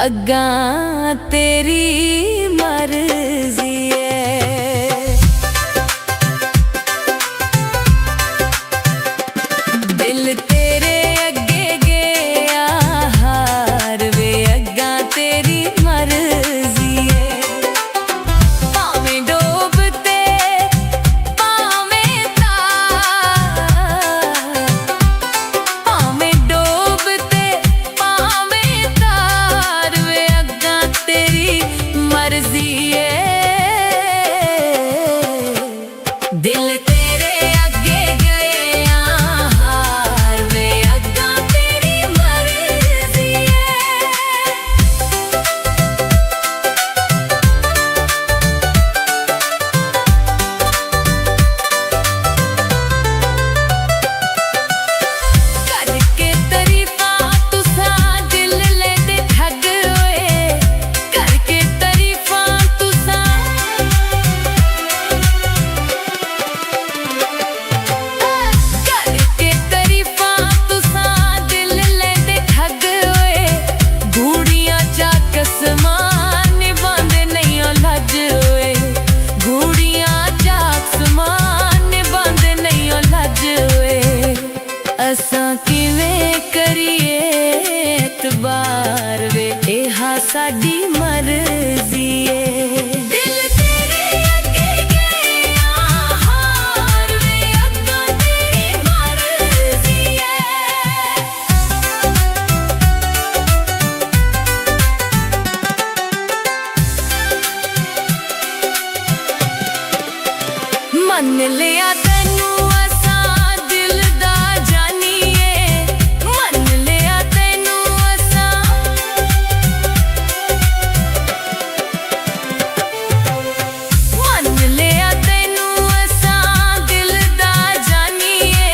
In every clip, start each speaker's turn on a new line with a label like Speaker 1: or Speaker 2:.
Speaker 1: अग्गा तेरी मर्जी है। दिल तेरे अगे गया हार वे अग्गा तेरी मर्जी है। भावें डोबते भावें तार, भावें डोबते भावें तार वे अग्गा तेरी मर्जी है। दिल तेरे अगे गया हार वे अग्गा तेरी मर्जी है। करके तरीफा तुसा दिल लेंदे ठग होए, करके तरीफा तुसा करके तरीफा तुसा दिल लेंदे ठग होए। गूड़ियां चा कसमां निभांदे नहीं ओ लज होए, गूड़ियां चा कसमां निभांदे नहीं ओ लज होए। असां किवें करिए एतबार वे एहा साडी मर्जी है। दिल तेरे अगे गया हार वे अग्गा तेरी मर्जी है। मन लिया तैनू असां दिल दा जानिए, मन लिया तैनू असां मन लिया तैनू असां दिल दा जानिए।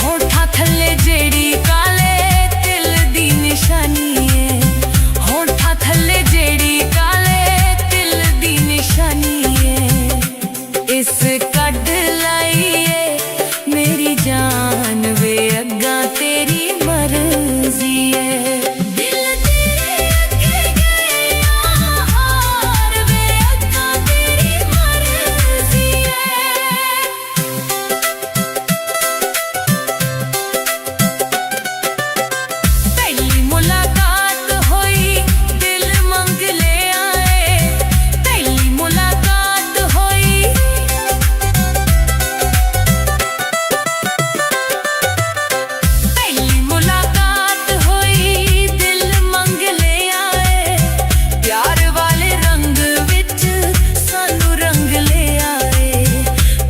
Speaker 1: होठां थल्ले जेड़ी काले तिल दी निशानी है, होठां थल्ले जेड़ी काले तिल दी निशानी है। इस कड लाइए मेरी जान वे अग्गा तेरी मर्जी है। दिल तेरे अगे गया हार वे अग्गा तेरी मर्जी है। पहली मुलाकात होई दिल मंग ले आए, पहली मुलाकात होई पहली मुलाकात होई दिल मंग ले आए। प्यार वाले रंग विच सानू रंग ले आए,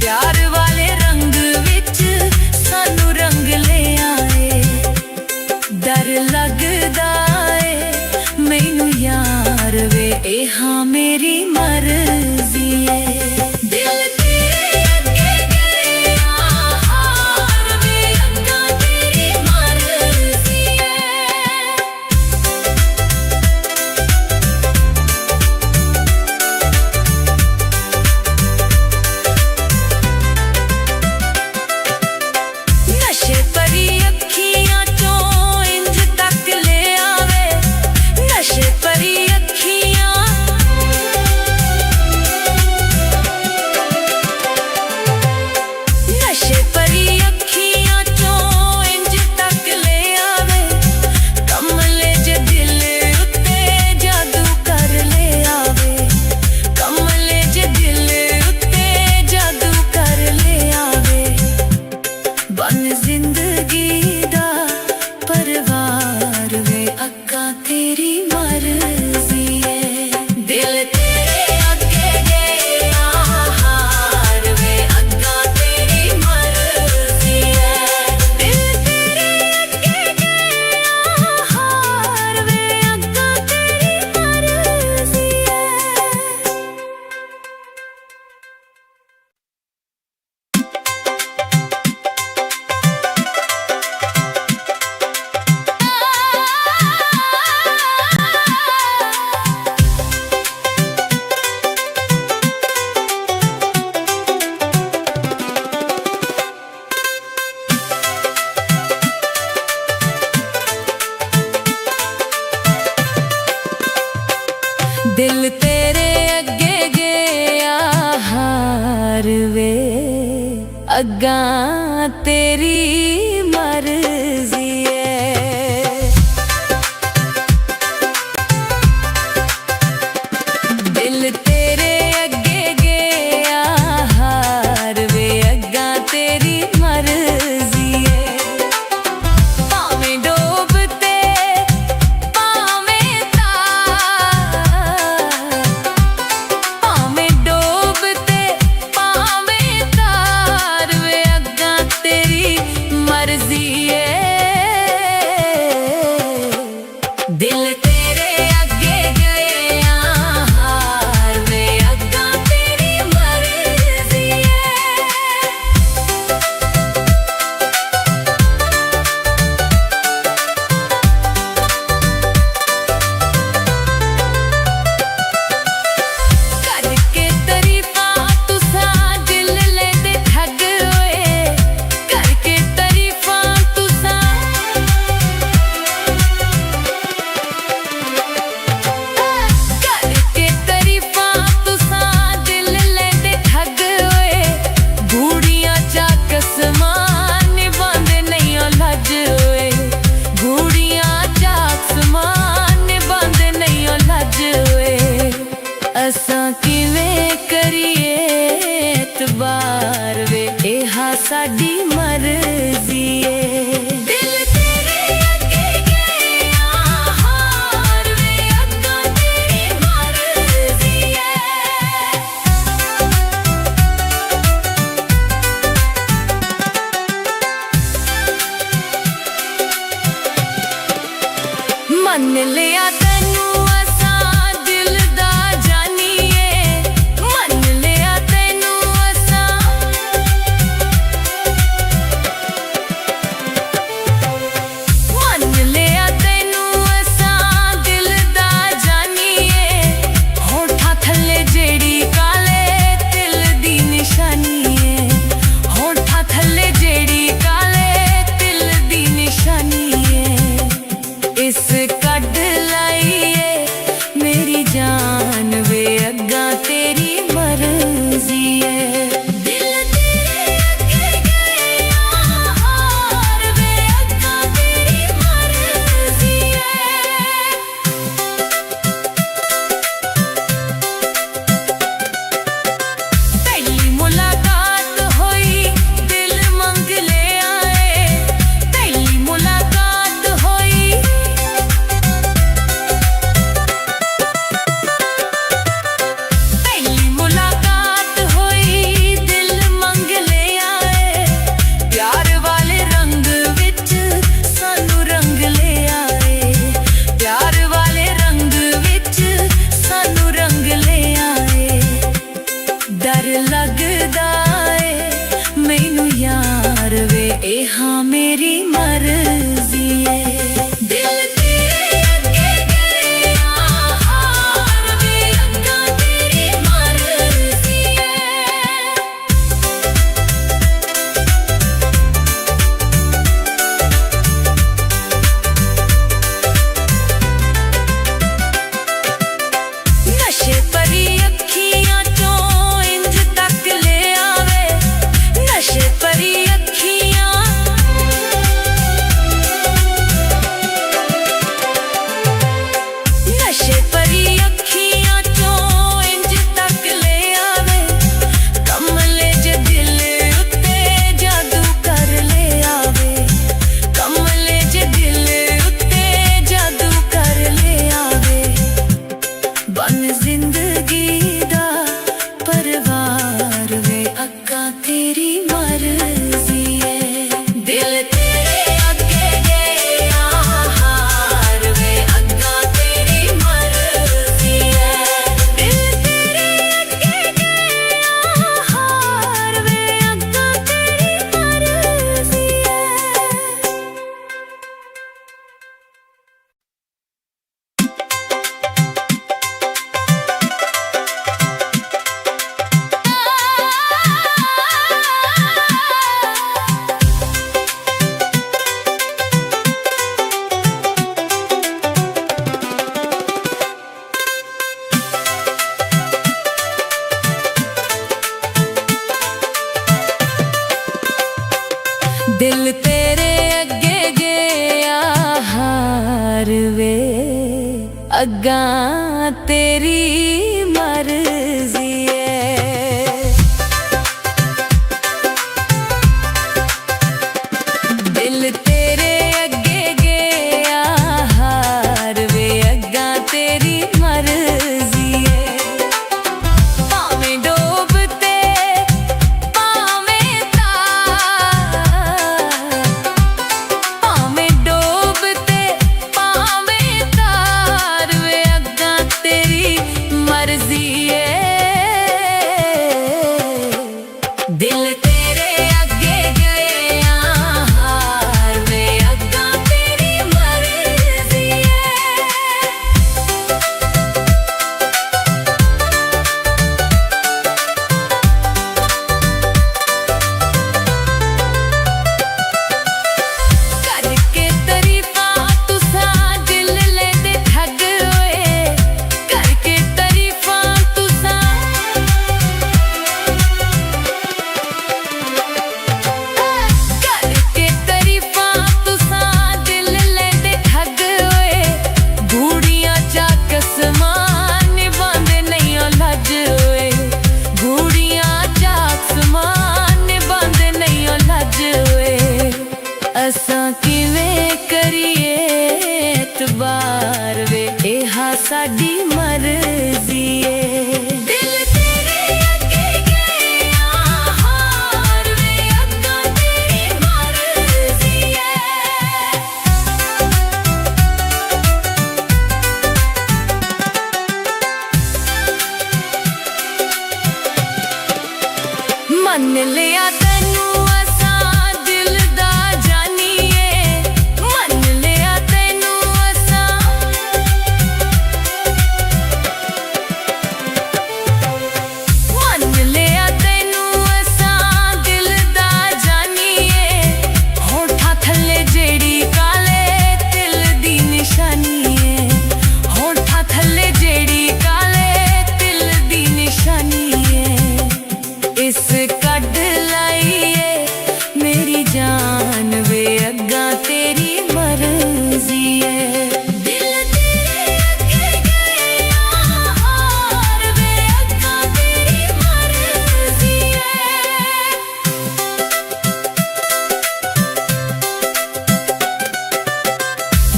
Speaker 1: प्यार वाले रंग विच सानू रंग ले आए। डर लगदा है मैनू यार वे एहा मेरी मर्जी है। दिल तेरे अगे गया हार वे अग्गा तेरी मर्जी है। नशे परी अखियां चों इंज तक ले आवे, नशे परी अखियां दिल तेरे अगे गया हार वे, अग्गा तेरी मर्जी है। दिल तेरे अगे गया हार वे, अग्गा तेरी मर्जी है। भावें डोबते भावें तार, भावें डोबते भावें तार वे, अग्गा तेरी मर्जी है। दिल तेरे अगे गया हार वे, अग्गा तेरी मर्जी है। करके तरीफां तुसां दिल लेंदे ठग होए, करके तरीफां तुसां, करके तरीफां तुसां दिल लेंदे ठग होए। गूड़ियां चा कसमां निभांदे नहीं ओ लज होए, गूड़ियां चा कसमां निभांदे नहीं ओ लज होए। असां किवें करिए एतबार वे, एहा साडी मर्जी है। दिल तेरे अगे गया हार वे, अग्गा तेरी मर्जी है। मन लिया तैनू असां दिल दा जानीए, मन लिया तैनू असां, मन लिया तैनू असां दिल दा जानीए। होठां थल्ले जेड़ी काले तिल दी निशानी है, होठां थल्ले जेड़ी काले तिल दी निशानी है। इस कड लाइए अग्गां तेरी मर्जी है। दिल तेरे अगे गया हार वे अग्गां तेरी मर्जी है। भावें डोबते भावें तार, भावें डोबते भावें तार वे अग्गां तेरी मर्जी है। दिल तेरे अगे गया हार वे अग्गां तेरी मर्जी है। करके तरीफां तुसां दिल लेंदे ठग होए, करके तरीफां तुसां करके तरीफां तुसां दिल लेंदे ठग होए। गूड़ियां चा कसमां निभांदे नहीं ओ लज होए, गूड़ियां चा कसमां निभांदे नहीं ओ लज होए। असां किवें करिए एतबार वे एहा साडी मर्जी है। दिल तेरे अगे गया हार वे अग्गां तेरी मर्जी है। मन लिया तैनू असां दिल दा जानीए, मन लिया तैनू असां मन लिया तैनू असां दिल दा जानीए। होठां थल्ले जेड़ी काले तिल दी निशानी है, होठां थल्ले जेड़ी काले तिल दी निशानी है। इस कड लाइए मेरी जान वे अग्गां तेरी मर्जी है। दिल तेरे अगे गया हार वे अग्गां तेरी मर्जी है।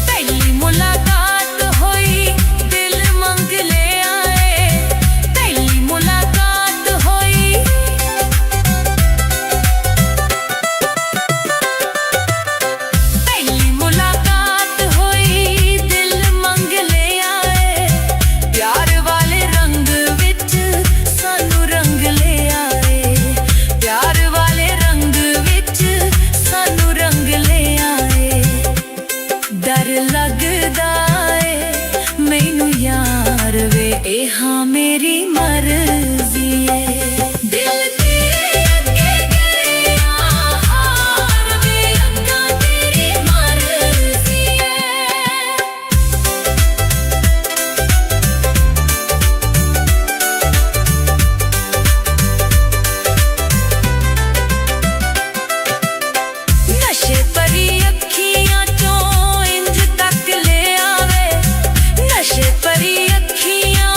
Speaker 1: पहली मुलाकात होई दिल मंग ले आए, पहली मुलाकात होई पहली मुलाकात होई दिल मंग ले आए। प्यार वाले रंग विच सानू रंग ले आए, प्यार वाले रंग विच सानू रंग ले आए। डर लगदा ए मैनू यार वे एहा मेरी मर्जी है। दिल तेरे अगे गया हार वे अग्गां तेरी मर्जी है। नशे परी अखियां चों इंज तक ले आवे, नशे परी अखियां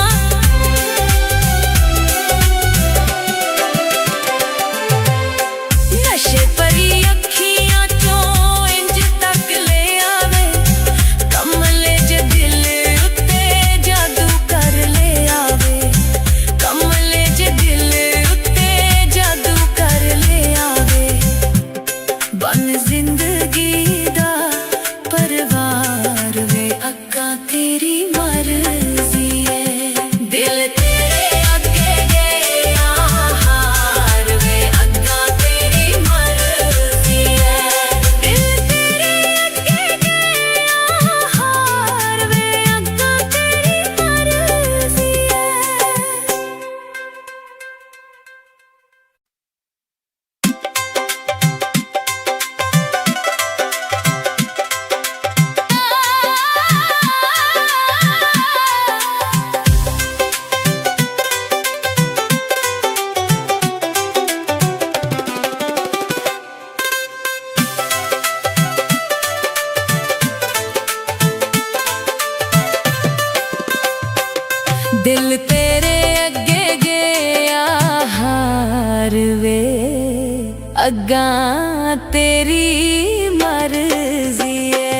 Speaker 1: दिल तेरे अगे गया हार वे, अग्गा तेरी मर्जी है।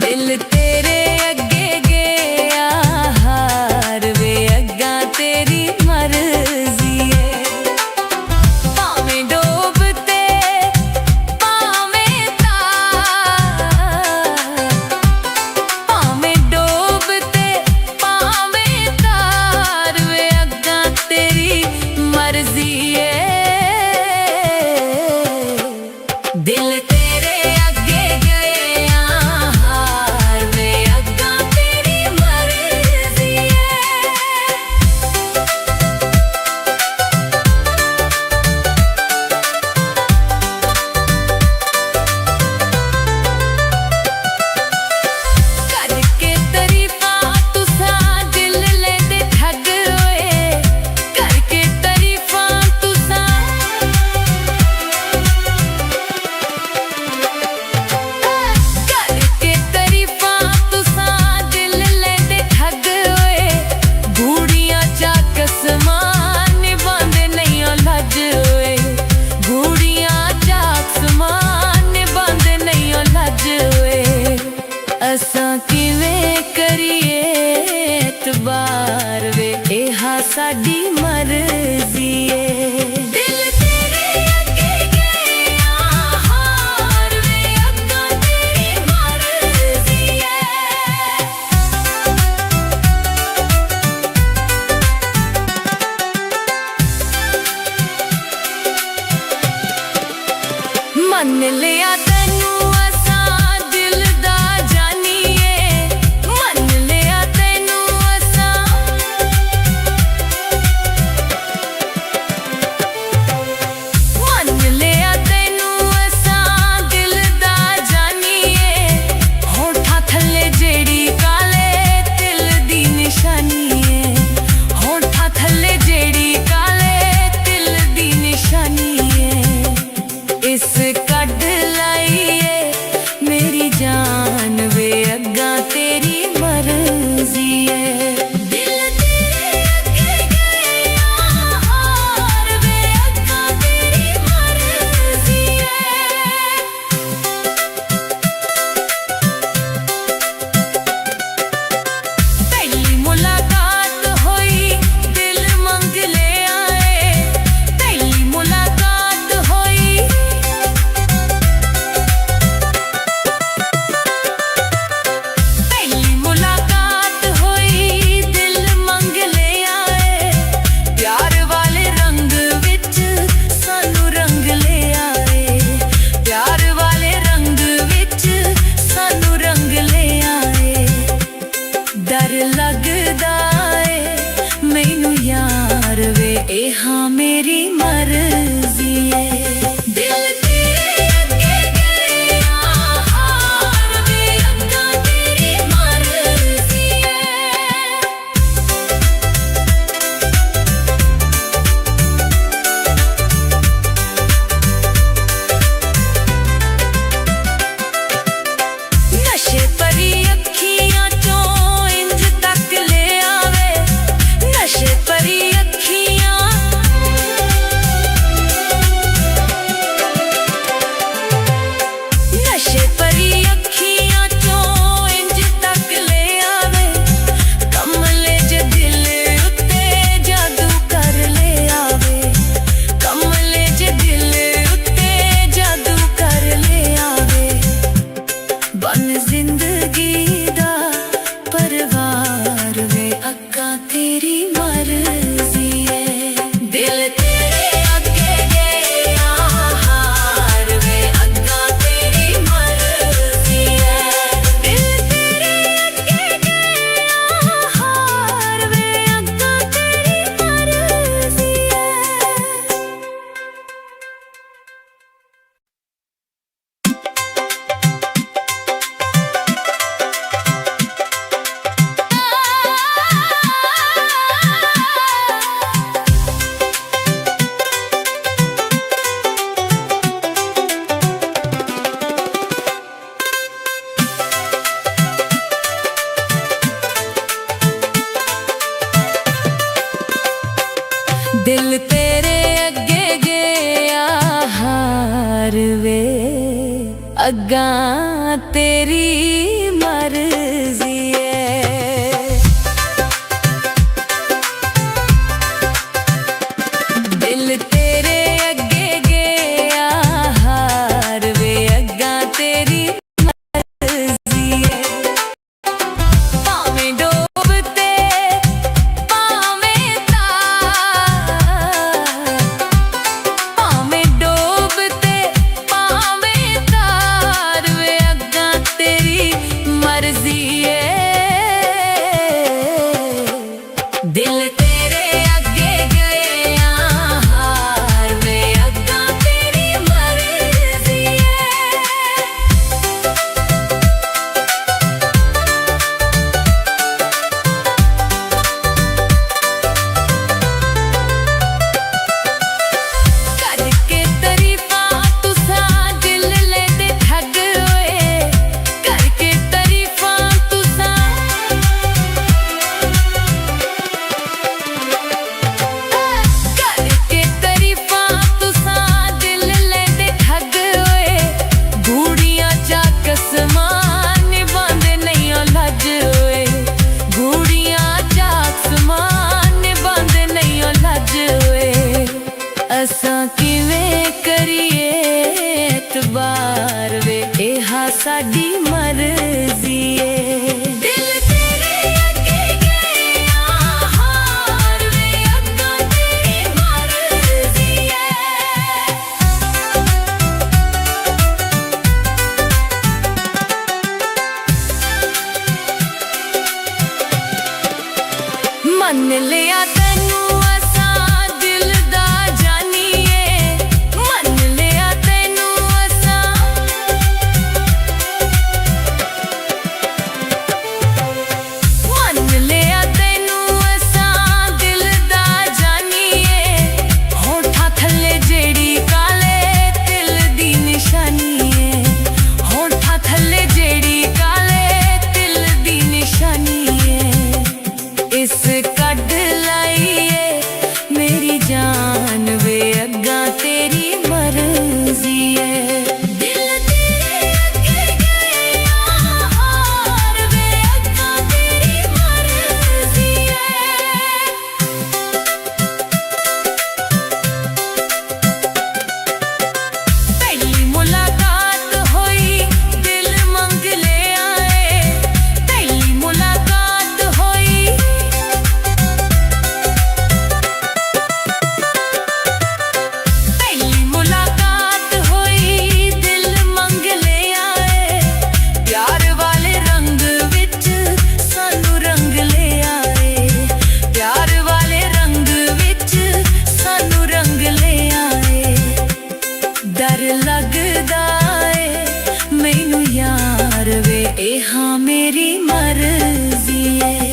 Speaker 1: दिल तेरे अगे गया हार वे, अग्गा तेरी मर्जी है। भावें डोबते भावें तार, भावें डोबते भावें तार वे, अग्गा तेरी मर्जी अग्गां तेरी मर्जी है। दिल तेरे अगे गया हार वे अग्गां तेरी मर्जी है। भावें डोबते भावें तार, भावें डोबते भावें तार वे अग्गां तेरी मर्जी है। दिल तेरे अगे गया हार वे अग्गां तेरी मर्जी है। करके तरीफां तुसां दिल लेंदे ठग होए, करके तरीफां तुसां करके तरीफां तुसां दिल लेंदे ठग होए। गूड़ियां चा कसमां निभांदे नहीं ओ लज होए, गूड़ियां चा कसमां निभांदे नहीं ओ लज होए। असां किवें करिए एतबार वे एहा साडी मर्जी है। दिल तेरे अगे गया हार वे अग्गां तेरी मर्जी है। मन लिया तैनू असां दिल दा जानीए, मन लिया तैनू असां मन लिया तैनू असां दिल दा जानीए। होठां थल्ले जेड़ी काले तिल दी निशानी है, होठां थल्ले जेड़ी काले तिल दी निशानी है। इस कड लाइए मेरी जान वे अग्गां तेरी मर्जी है। दिल तेरे अगे गया हार वे अग्गां तेरी मर्जी है। पहली मुलाकात होई दिल मंग ले आए, पहली मुलाकात होई पहली मुलाकात होई दिल मंग ले आए। प्यार वाले रंग विच सानू रंग ले आए, प्यार वाले रंग विच सानू रंग ले आए। डर लगदा ए मैनू यार वे एहा मेरी मर्जी है।